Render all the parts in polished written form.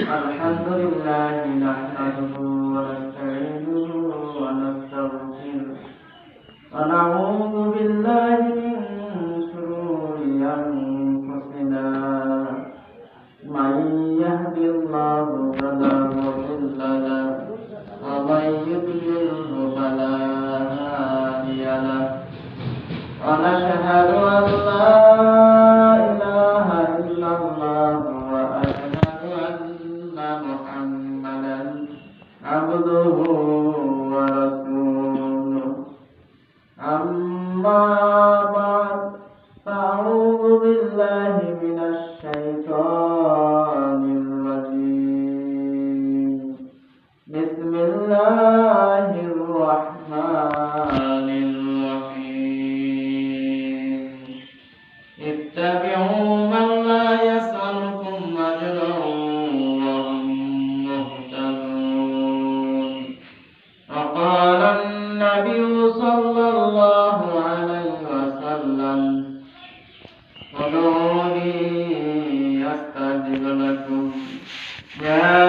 الحمد لله نحمده ونستعينه ونستغفره ونعوذ بالله من شرور أنفسنا من يهد الله فلا مضل له ومن يضلله فلا هادي له ونشهد أن لا إله إلا الله وأشهد أن محمدا عبده ورسوله أما بعد فأعوذ بالله من الشيطان الرجيم بسم الله الرحمن الرحيم اتبعوا من لا يسألكم أجرا وهم مهتدون وقال النبي صلى الله عليه وسلم ادعوني أستجب لكم يا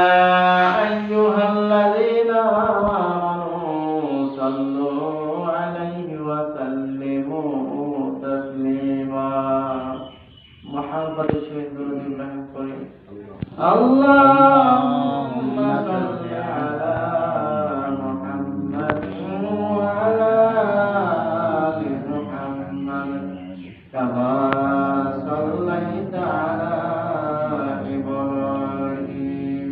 أيها الذين آمنوا صلوا عليه وسلموا تسليما محمد شهيد إبراهيم قريب اللهم صل على محمد وعلى آل محمد كما صليت على إبراهيم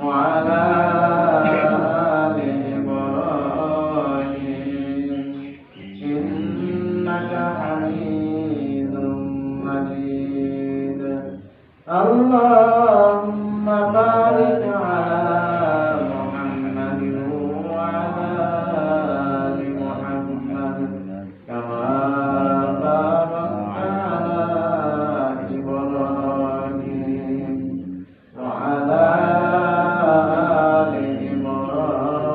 وعلى آل إبراهيم إنك حميد مجيد اللهم بارك على محمد وعلى آل محمد كما باركت على إبراهيم وعلى آل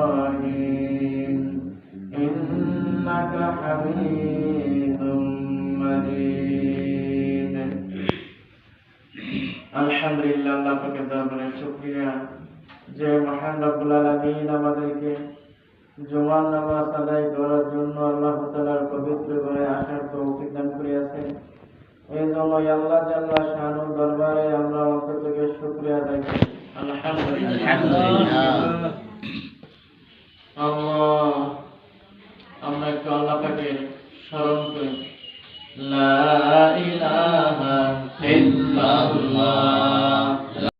إبراهيم إنك حميد مجيد আলহামদুলিল্লাহ আল্লাহ পাকের দরবারে শুকরিয়া যে মহান রব্বুল আলামিন আমাদেরকে জুমার নামাজ আদায় করার জন্য আল্লাহ তাআলার পবিত্র ঘরে আসার তৌফিক দান করিয়াছেন। এই জন্য আল্লাহ জাল্লা শানুর দরবারে আমরা অন্তর থেকে শুকরিয়া আদায় করি। আলহামদুলিল্লাহ